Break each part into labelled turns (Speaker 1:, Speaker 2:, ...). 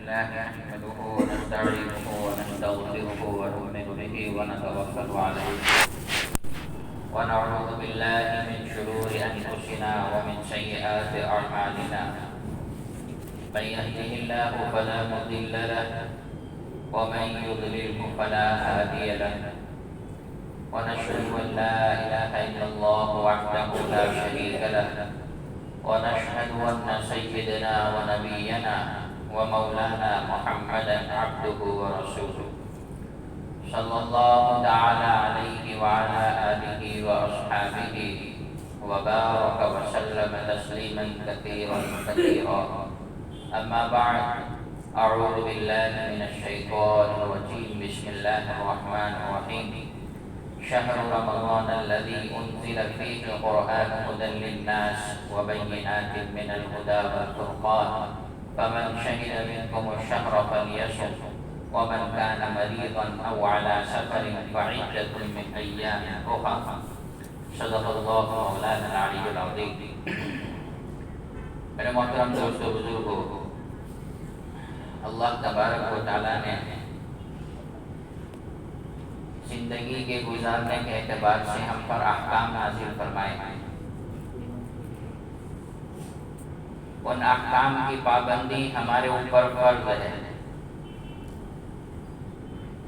Speaker 1: لله نحمده ونستعينه ونستغفره ونؤمن به ونتوكل عليه ونعوذ بالله من شرور أنفسنا ومن سيئات أعمالنا من يهده الله فلا مضل له ومن يضلله فلا هادي له ونشهد أن لا إله إلا الله وحده لا شريك له ونشهد أن سيدنا ونبينا ومولانا محمدا عبده ورسوله صلى الله تعالى عليه وعلى آله وأصحابه وبارك وسلم تسليما كثيرا كثيرا أما بعد أعوذ بالله من الشيطان الرجيم بسم الله الرحمن الرحيم شهر رمضان الذي أنزل فيه القرآن هدى للناس وبينات من الهدى والفرقان فمن شهد منكم الشهر فليصم ومن كان مريضا أو على سفر فعدة من أيام أخرى صدق الله مولانا العلي العظيم. میرے محترم دوستو بزرگو، اللہ تبارک و تعالیٰ نے زندگی کے گزارنے کے اعتبار سے ہم پر احکام نازل فرمائے ہیں. ان احکام کی پابندی ہمارے اوپر فرض ہے.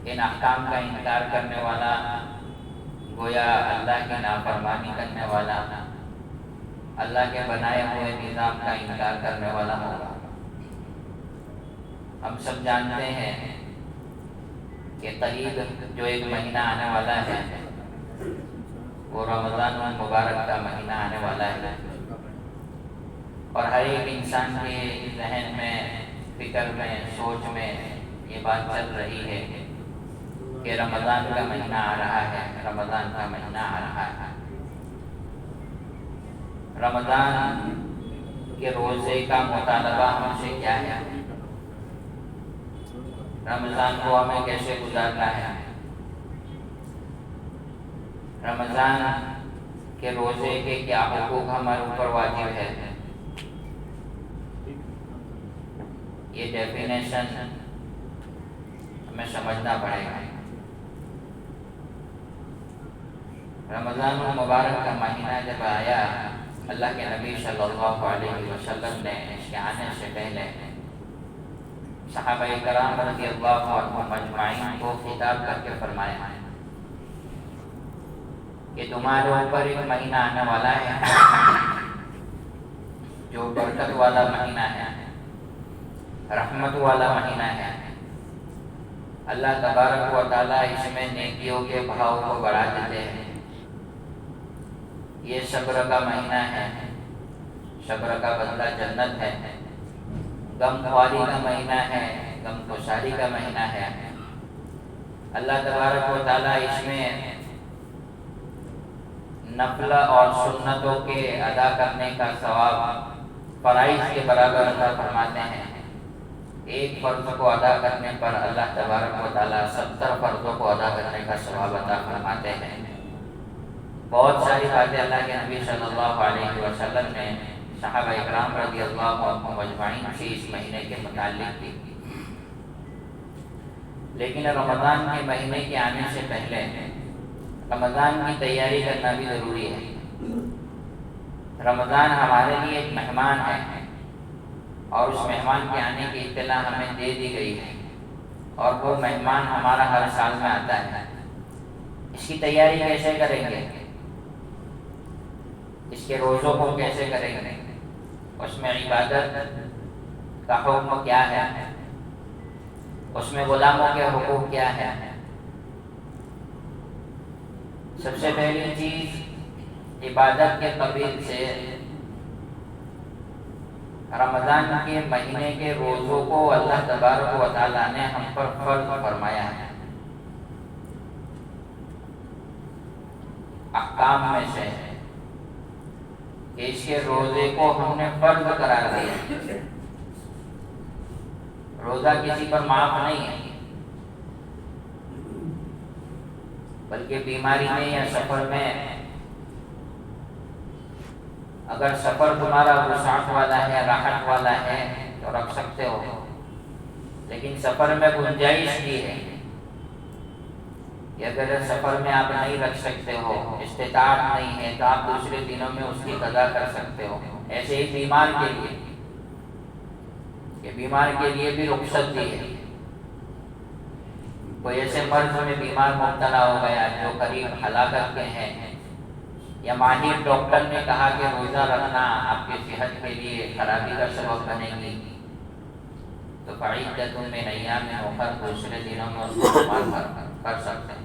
Speaker 1: ان احکام کا انکار کرنے والا گویا اللہ کی نافرمانی کرنے والا، اللہ کے بنائے ہوئے نظام کا انکار کرنے والا ہوگا. ہم سب جانتے ہیں کہ قریب جو ایک مہینہ آنے والا ہے وہ رمضان المبارک کا مہینہ آنے والا ہے، اور ہر ایک انسان کے ذہن میں، فکر میں، سوچ میں یہ بات چل رہی ہے کہ رمضان کا مہینہ آ رہا ہے، رمضان کا مہینہ آ رہا ہے. رمضان کے روزے کا مطالبہ ہم سے کیا ہے؟ رمضان کو ہمیں کیسے گزارنا ہے؟ رمضان کے روزے کے کیا حقوق ہمارے اوپر واجب ہے؟ یہ ڈیفینیشن ہمیں سمجھنا پڑے گا. رمضان المبارک کا مہینہ جب آیا، اللہ کے نبی صلی اللہ علیہ وسلم نے اس کے آنے سے پہلے صحابہ کرام رضی اللہ عنہم اجمعین کو خطاب کر کے فرمایا کہ تمہارے اوپر ایک مہینہ آنے والا ہے جو برکت والا مہینہ ہے، رحمت والا مہینہ ہے. اللہ تبارک و تعالیٰ اس میں نیکیوں کے بہاؤ کو بڑھا دیتے ہیں. یہ صبر کا مہینہ ہے، صبر کا بدلہ جنت ہے. غم خواری کا مہینہ ہے، غم گساری کا مہینہ ہے. اللہ تبارک و تعالیٰ اس میں نفل اور سنتوں کے ادا کرنے کا ثواب فرائض کے برابر عطا فرماتے ہیں. ایک فرض کو ادا کرنے پر اللہ تبارک و تعالیٰ 70 فرضوں کو ادا کرنے کا ثواب عطا فرماتے ہیں. بہت ساری باتیں اللہ کے نبی صلی اللہ علیہ وسلم نے صحابہ اکرام رضی اللہ عنہم اجمعین سے اس مہینے کے متعلق کی. لیکن رمضان کے مہینے کے آنے سے پہلے رمضان کی تیاری کرنا بھی ضروری ہے. رمضان ہمارے لیے ایک مہمان ہے، اور اس مہمان کے آنے کی اطلاع ہمیں دے دی گئی ہے، اور وہ مہمان ہمارا ہر سال میں آتا ہے. اس کی تیاری کیسے کریں گے؟ اس کے روزوں کو کیسے کریں گے؟ اس میں عبادت کا حکم کیا ہے؟ اس میں غلاموں کے حقوق کیا ہے؟ سب سے پہلی چیز، عبادت کے قبیل سے رمضان کے مہینے کے روزوں کو اللہ تبارک و تعالیٰ نے ہم پر فرض فرمایا ہے. احکام میں سے کہ اس کے روزے کو ہم نے فرض قرار دیا. روزہ کسی پر معاف نہیں ہے، بلکہ بیماری میں یا سفر میں اگر سفر تمہارا وسعت والا ہے، راحت والا ہے تو رکھ سکتے ہو. لیکن سفر میں گنجائش بھی ہے کہ اگر سفر میں آپ نہیں رکھ سکتے ہو، استطاعت نہیں ہے، تو آپ دوسرے دنوں میں اس کی قضا کر سکتے ہو۔ ایسے ہی بیمار کے لیے، کہ بیمار کے لیے بھی رخصت دی ہے۔ کوئی ایسے مرض میں بیمار مبتلا ہو گیا جو قریب ہلاکت کے ہیں، یا ماہر ڈاکٹر نے کہا کہ روزہ رکھنا آپ کی صحت کے لیے خرابی کا سبب بنے گی، تو فعدۃ من ایام اخر دوسرے دنوں میں اس کو استعمال کر سکتے ہیں۔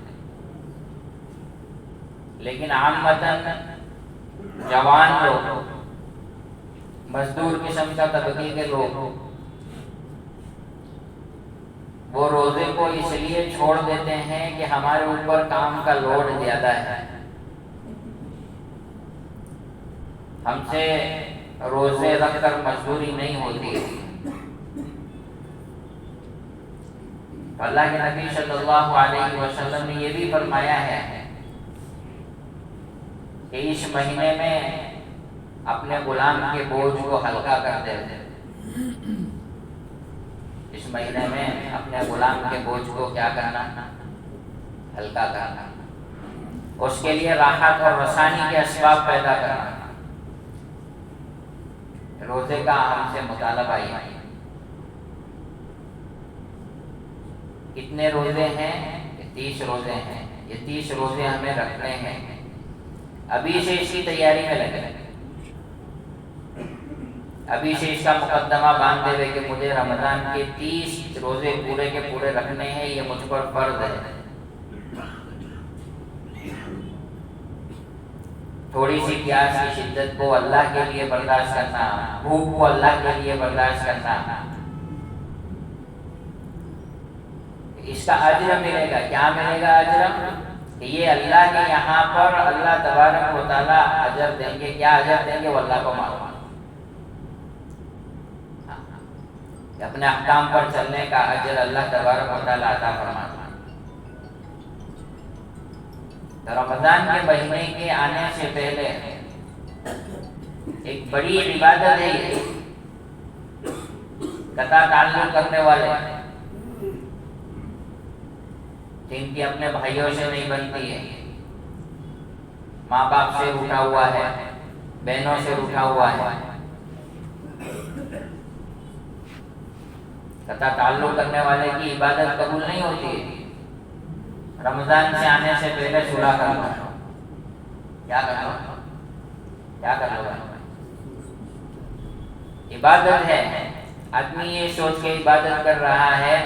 Speaker 1: لیکن عامتاً جوان لوگ، مزدور قسم کا طبقے کے لوگ، وہ روزے کو اس لیے چھوڑ دیتے ہیں کہ ہمارے اوپر کام کا لوڈ زیادہ ہے، ہم سے روزے رکھ کر مزدوری نہیں ہوتی۔ اللہ کے نبی صلی اللہ علیہ وسلم نے یہ بھی فرمایا ہے کہ اس مہینے میں اپنے غلام کے بوجھ کو ہلکا کر دے۔ اس مہینے میں اپنے غلام کے بوجھ کو کیا کرنا؟ ہلکا کرنا، اس کے لیے راحت اور رسانی کے اسباب پیدا کرنا۔ روزے کا ہم سے مطالبہ ہے۔ کتنے روزے ہیں؟ 30 روزے ہیں۔ یہ 30 روزے ہمیں رکھنے ہیں، ابھی سے اس کی تیاری میں لگے، ابھی سے اس کا مقدمہ باندھ دے ہوئے کہ مجھے رمضان کے 30 روزے پورے کے پورے رکھنے ہیں، یہ مجھ پر فرض ہے۔ تھوڑی سی پیاس کی شدت کو اللہ کے لیے برداشت کرنا، بھوک کو اللہ کے لیے برداشت کرنا، اس کا اجر ملے گا۔ کیا ملے گا اجر؟ کہ یہ اللہ کے یہاں پر اللہ تبارک و تعالیٰ اجر دیں گے۔ کیا اجر دیں گے وہ اللہ کو معلوم، اپنے احکام پر چلنے کا اجر اللہ تبارک و تعالیٰ عطا فرماتا ہے۔ تو رمضان کے مہینے کے آنے سے پہلے ایک بڑی عبادت ہے یہ، قطع تعلق کرنے والے جن کی اپنے بھائیوں سے نہیں بنتی ہے، ماں باپ سے روٹھا ہوا ہے، بہنوں سے روٹھا ہوا ہے، قطع تعلق کرنے والے کی عبادت قبول نہیں ہوتی ہے۔ رمضان سے آنے سے پہلے صلح کر لو۔ کیا کر لو؟ کیا کر لو؟ عبادت ہے، آدمی یہ سوچ کے عبادت کر رہا ہے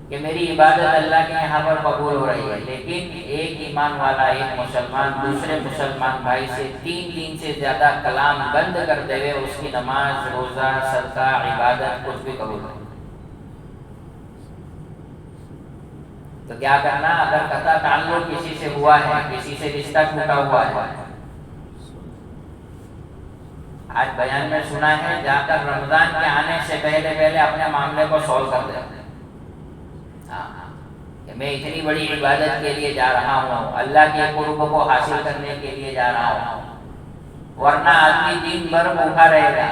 Speaker 1: کہ میری عبادت اللہ کے یہاں پر قبول ہو رہی ہے، لیکن ایک ایمان والا، ایک مسلمان دوسرے مسلمان بھائی سے 3 دن سے زیادہ کلام بند کر دے ہوئے اس کی نماز، روزہ، صدقہ، عبادت کچھ بھی قبول نہیں۔ تو کیا کرنا؟ اگر قطع تعلق کسی سے ہوا ہے، کسی سے رشتہ ٹوٹا ہوا ہے، آج بیان میں سنا ہے، جا کر رمضان کے آنے سے پہلے اپنے معاملے کو سولو کر دے۔ کہ میں اتنی بڑی عبادت کے لیے جا رہا ہوں، اللہ کے قرب کو حاصل کرنے کے لیے جا رہا ہوں، ورنہ آدمی دن بھر بھوکا رہے گا،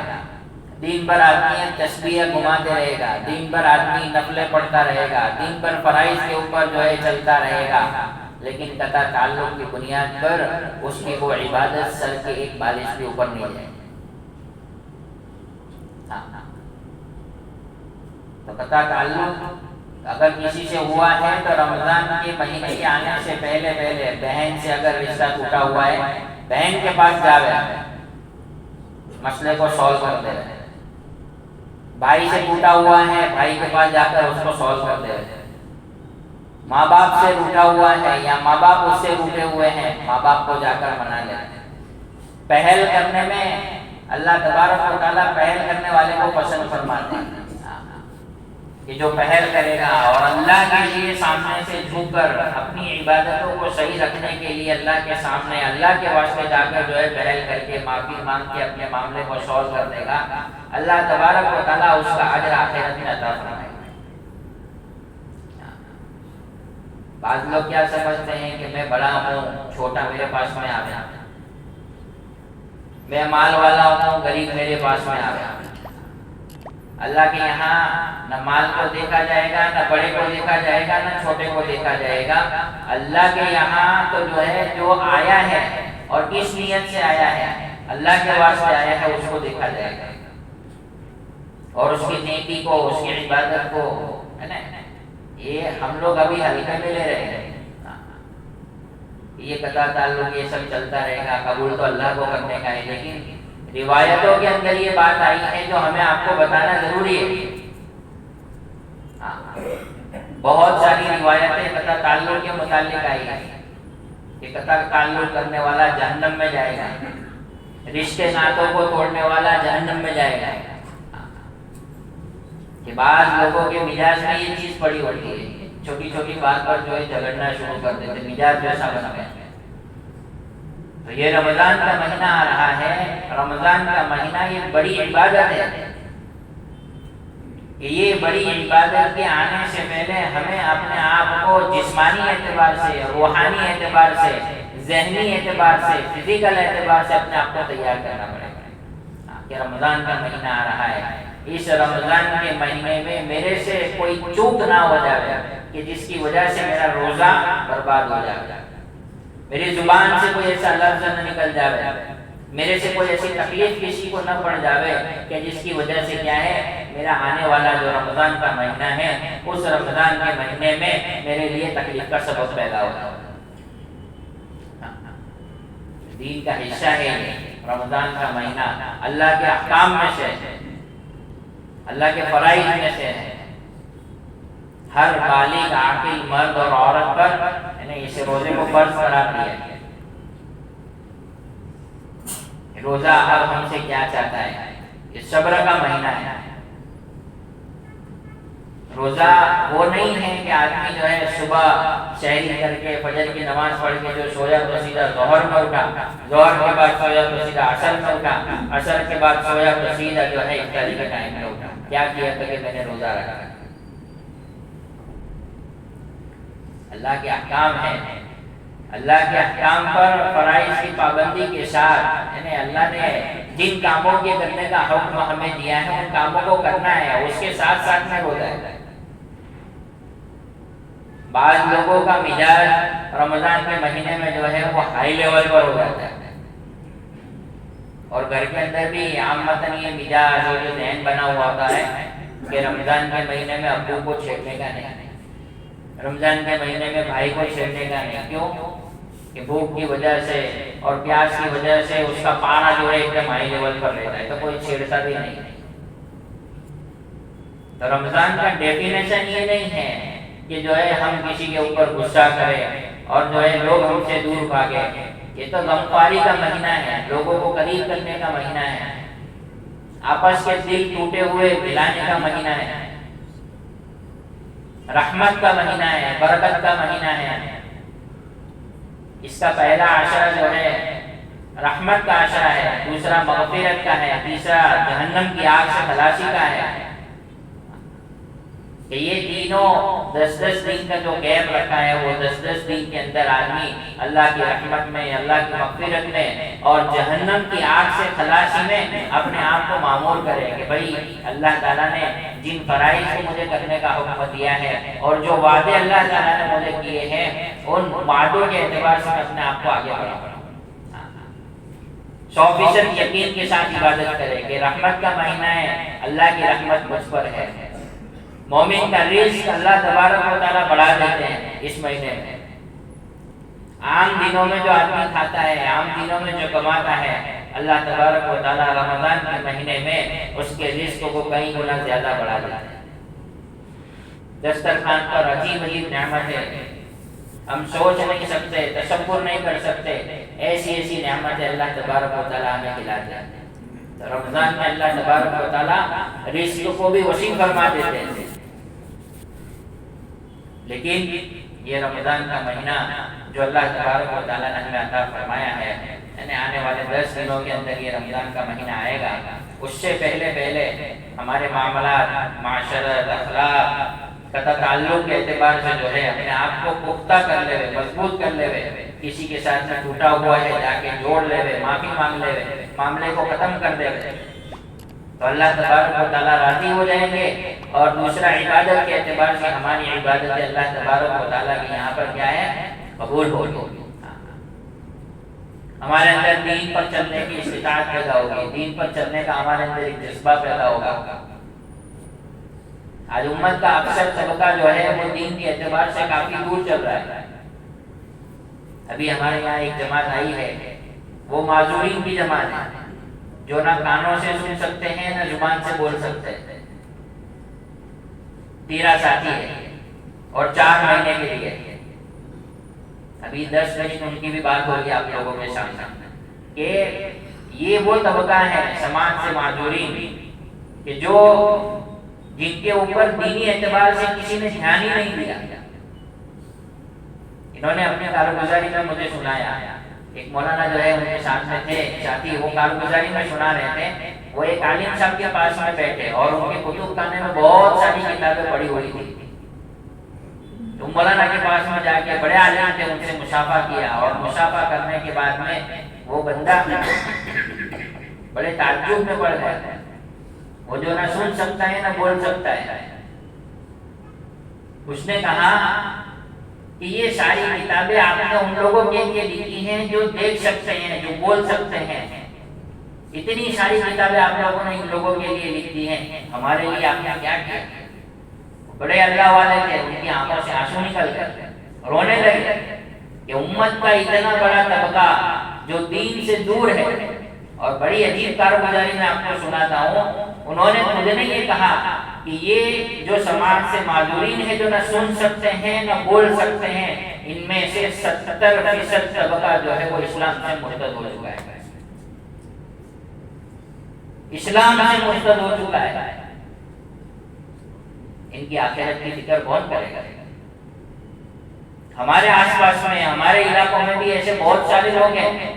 Speaker 1: دن بھر آدمی تسبیح گھماتے رہے گا، دن بھر آدمی نفلیں پڑھتا رہے گا، دن بھر فرائض کے اوپر جو ہے چلتا رہے گا، لیکن قطع تعلق کی بنیاد پر اس کی وہ عبادت سر کے ایک بالش کے اوپر نہیں جائے۔ تو قطع تعلق اگر کسی سے ہوا ہے تو رمضان کے مہینے کے آنے سے پہلے بہن سے اگر رشتہ ٹوٹا ہوا ہے، بہن کے پاس جاوے، مسئلے کو سولو کر دے رہے۔ بھائی سے ٹوٹا ہوا ہے، بھائی کے پاس جا کر اس کو سولو کر دے رہے۔ ماں باپ سے روٹا ہوا ہے یا ماں باپ اس سے روٹے ہوئے ہیں، ماں باپ کو جا کر منا لے۔ پہل کرنے میں اللہ تبارک و تعالیٰ پہل کرنے والے کو پسند فرماتے ہیں، کہ جو پہل کرے گا اور اللہ کے لیے سامنے سے جھک کر اپنی عبادتوں کو صحیح رکھنے کے لیے اللہ کے سامنے اللہ کے واسطے جا کر جو ہے پہل کر کے معافی مانگ کے اپنے معاملے کو سولو کر دے گا، اللہ تبارک و تعالیٰ اس کا اجر آخرت میں عطا فرمائے گا۔ بعض لوگ کیا سمجھتے ہیں کہ میں بڑا ہوں، چھوٹا میرے پاس میں آ گیا، میں مال والا ہوں، غریب میرے پاس میں آ گیا۔ اللہ کے یہاں نہ مال کو دیکھا جائے گا، نہ بڑے کو دیکھا جائے گا، نہ چھوٹے کو دیکھا جائے گا۔ اللہ کے یہاں تو جو ہے جو آیا ہے اور کس نیت سے آیا ہے، اللہ کے واسطے آیا ہے، اس کو دیکھا جائے گا اور اس کی نیکی کو، اس کی عبادت کو، ہے نا۔ یہ ہم لوگ ابھی ہلکے میں لے رہے ہیں، یہ قطع تعلق یہ سب چلتا رہے گا، قبول تو اللہ کو کرنے کا ہے، لیکن روایتوں کے اندر یہ بات آئی ہے جو ہمیں آپ کو بتانا ضروری ہے۔ بہت ساری روایتیں قطع تعلق کے متعلق آئی ہیں کہ قطع تعلق کرنے والا جہنم میں جائے گا، رشتے ناتوں کو توڑنے والا جہنم میں جائے گا۔ کہ بعض لوگوں کے مزاج میں یہ چیز پڑی ہوتی ہے، چھوٹی چھوٹی بات پر جو ہے جھگڑنا شروع کر دیتے، مزاج جیسا بن گیا۔ تو یہ رمضان کا مہینہ آ رہا ہے، رمضان کا مہینہ یہ بڑی عبادت ہے کہ یہ بڑی عبادت کے آنے سے پہلے ہمیں اپنے آپ کو جسمانی اعتبار سے، روحانی اعتبار سے، ذہنی اعتبار سے، فزیکل اعتبار سے اپنے آپ کو تیار کرنا پڑے گا کہ رمضان کا مہینہ آ رہا ہے۔ اس رمضان کے مہینے میں میرے سے کوئی چوک نہ ہو جائے کہ جس کی وجہ سے میرا روزہ برباد ہو جائے، میری زبان سے کوئی ایسا لفظ نہ نکل جائے، میرے سے کوئی ایسی تکلیف کسی کو نہ پڑ جائے کہ جس کی وجہ سے کیا ہے میرا آنے والا جو رمضان کا مہینہ ہے اس رمضان کے مہینے میں میرے لیے تکلیف کا سبب پیدا ہو۔ دین کا حصہ ہے یہ رمضان کا مہینہ، اللہ کے احکام میں سے، اللہ کے فرائض میں سے ہے۔ ہر بالغ عاقل مرد اور عورت پر اس روزے کو فرض قرار دیا ہے۔ روزہ اب ہم سے کیا چاہتا ہے؟ یہ صبر کا مہینہ ہے۔ روزہ وہ نہیں ہے کہ آدمی جو ہے صبح سحری کر کے فجر کی نماز پڑھ کے جو سویا تو سیدھا ظہر میں اٹھا، ظہر کے بعد سویا تو سیدھا عصر میں اٹھا، عصر کے بعد سویا تو سیدھا جو ہے افطاری کے ٹائم میں اٹھا۔ کیا کیا کہ میں نے روزہ رکھا؟ اللہ کے احکام ہیں، اللہ کے احکام پر فرائض کی پابندی کے ساتھ، یعنی اللہ نے جن کاموں کے کرنے کا حکم ہمیں دیا ہے ان کاموں کو کرنا ہے، اس کے ساتھ ساتھ میں روزہ ہے۔ بعض لوگوں کا مزاج رمضان کے مہینے میں جو ہے وہ ہائی لیول پر ہو جاتا ہے، اور گھر کے اندر بھی عامتاً یہ مزاج اور جو ذہن بنا ہوا ہوتا ہے کہ رمضان کے مہینے میں ابو کو چھیڑنے کا نہیں، رمضان کے مہینے میں بھائی کو چھیڑنے کا نہیں۔ کیوں؟ کہ بھوک کی وجہ سے اور پیاس کی وجہ سے اس کا پارا جو ہے ایک دم ہائی لیول پر رہتا ہے، تو کوئی چھیڑتا بھی نہیں۔ تو رمضان کا ڈیفینیشن یہ نہیں ہے کہ جو ہے ہم کسی کے اوپر غصہ کریں اور جو ہے لوگ ہم سے دور بھاگے۔ یہ تو غمخواری کا مہینہ ہے، لوگوں کو قریب کرنے کا مہینہ ہے، آپس کے دل ٹوٹے ہوئے ملانے کا مہینہ ہے، رحمت کا مہینہ ہے، برکت کا مہینہ ہے۔ اس کا پہلا عشرہ جو ہے رحمت کا عشرہ ہے، دوسرا مغفرت کا ہے، تیسرا جہنم کی آگ سے خلاصی کا ہے۔ کہ یہ تینوں 10 دن کا جو گیپ رکھا ہے وہ 10 دن کے اندر آدمی اللہ کی رحمت میں، اللہ کی مغفرت میں اور جہنم کی آگ سے خلاصی میں اپنے آپ کو معمور کرے کہ بھائی اللہ تعالیٰ نے جن فرائض کو مجھے کرنے کا حکم دیا ہے اور جو وعدے اللہ تعالیٰ نے مجھے کیے ہیں ان وعدوں کے اعتبار سے میں اپنے آپ کو آگے بڑھاؤں، 100% یقین کے ساتھ عبادت کرے کہ رحمت کا مہینہ ہے، اللہ کی رحمت مجھ پر ہے۔ مومن کا رزق اللہ تبارک و تعالیٰ بڑھا دیتے ہیں اس مہینے میں۔ عام دنوں میں جو آدمی کھاتا ہے، عام دنوں میں جو کماتا ہے، اللہ تبارک و تعالیٰ رمضان کے مہینے میں اس کے رزق کو کئی گنا زیادہ بڑھا دیتا ہے۔ دسترخوان پر عجیب عجیب نعمتیں ہم سوچ نہیں سکتے، تصور نہیں کر سکتے، ایسی ایسی نعمتیں اللہ تبارک و تعالیٰ ہمیں کھلاتے ہیں۔ رمضان میں اللہ تبارک و تعالیٰ رزق کو بھی وسیع فرما دیتے ہیں۔ لیکن یہ رمضان کا مہینہ جو اللہ تبارک و تعالیٰ نے ہمیں عطا فرمایا ہے، یعنی آنے والے 10 دنوں کے اندر یہ رمضان کا مہینہ آئے گا، اس سے پہلے ہمارے معاملات، معاشرت، اخلاق، قطع تعلق کے اعتبار سے جو ہے اپنے آپ کو پختہ کر لے، مضبوط کر لے، کسی کے ساتھ میں ٹوٹا ہوا ہے جا کے جوڑ لے، معافی مانگ لے، معاملے کو ختم کر دے۔ تو اللہ تبارک و تعالیٰ راضی ہو جائیں گے، اور دوسرا عبادت کے اعتبار سے ہماری عبادت اللہ تبارک و تعالیٰ کی یہاں پر کیا ہے، قبول ہوگی۔ ہمارے اندر دین پر چلنے کی استطاعت پیدا ہوگی، دین پر چلنے کا ہمارے اندر ایک جذبہ پیدا ہوگا۔ آج امت کا اکثر طبقہ جو ہے وہ دین کے اعتبار سے کافی دور چل رہا ہے۔ ابھی ہمارے یہاں ایک جماعت آئی ہے، وہ معذورین کی جماعت ہے، جو نہ کانوں سے سن سکتے ہیں نہ زبان سے بول سکتے ہیں، 13 ساتھی ہے اور 4 مہینے کے لیے۔ ابھی 10 منٹ ان کی بھی بات ہوگی آپ لوگوں کے سامنے کہ یہ وہ طبقہ ہے سماج سے معذورین کہ جو جن کے اوپر دینی اعتبار سے کسی نے دھیان ہی نہیں دیا۔ انہوں نے اپنی کارگزاری میں مجھے سنایا، ایک مولانا جو ہے ان کے ساتھ میں تھے ساتھی، وہ کارگزاری میں سنا رہے تھے، وہ ایک عالم صاحب کے پاس میں بیٹھے اور ان کے کتب خانے میں بہت ساری کتابیں پڑھی ہوئی تھی۔ تو مولانا کے پاس میں جا کے بڑے عالم تھے، ان سے مشافہ کیا، اور مشافہ کرنے کے بعد میں وہ بندہ بڑے تعجب میں پڑ گیا، وہ جو نہ سن سکتا ہے نہ بول سکتا ہے۔ اس نے کہا کہ یہ ساری کتابیں آپ نے ان لوگوں کے لیے لکھی ہیں جو دیکھ سکتے ہیں، جو بول سکتے ہیں، اتنی ساری کتابیں آپ لوگوں نے ان لوگوں کے لیے لکھ دی ہیں، ہمارے لیے آپ نے کیا کیا؟ بڑے اللہ والے تھے، ان کی آنکھوں سے آنسو نکل گئے، رونے لگے کہ امت کا اتنا بڑا طبقہ جو دین سے دور ہے، اور بڑی عجیب کارگزاری میں آپ کو سناتا ہوں، انہوں نے مجھے نے یہ کہا کہ یہ جو سماج سے معذورین ہے، جو نہ سن سکتے ہیں نہ بول سکتے ہیں، ان میں سے 70% طبقہ جو ہے وہ اسلام سے مرتد ہو چکا ہے، اسلام سے مرتد ہو چکا ہے۔ ان کی آخرت کی فکر کون کرے گا؟ ہمارے آس پاس میں، ہمارے علاقوں میں بھی ایسے بہت سارے لوگ ہیں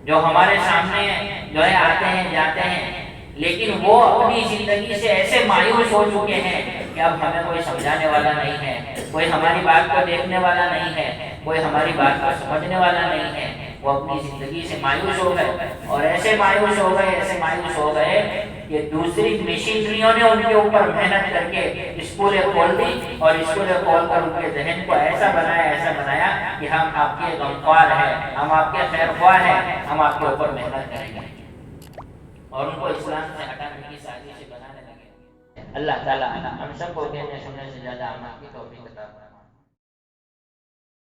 Speaker 1: جو ہمارے سامنے جو ہے آتے ہیں جاتے ہیں، لیکن وہ اپنی زندگی سے ایسے مایوس ہو چکے ہیں کہ اب ہمیں کوئی سمجھانے والا نہیں ہے، کوئی ہماری بات کو دیکھنے والا نہیں ہے، کوئی ہماری بات کو سمجھنے والا نہیں ہے۔ وہ اپنی زندگی سے مایوس ہو گئے، اور ایسے مایوس ہو گئے، ایسے مایوس ہو گئے کہ دوسری مشینریوں نے ان کے اوپر محنت کر کے اسکولیں کھول دی، اور اسکولیں کھول کر ان کے ذہن کو ایسا بنایا کہ ہم آپ کے غمخوار ہیں، ہم آپ کے خیر خواہ ہیں، ہم آپ کے اوپر محنت کریں گے، اور ان کو اسلام سے ہٹانے کی سازشیں بنانے لگے۔ اللہ تعالیٰ ہم سب کو کہنے سننے سے زیادہ عمل کی توفیق عطا فرمائے۔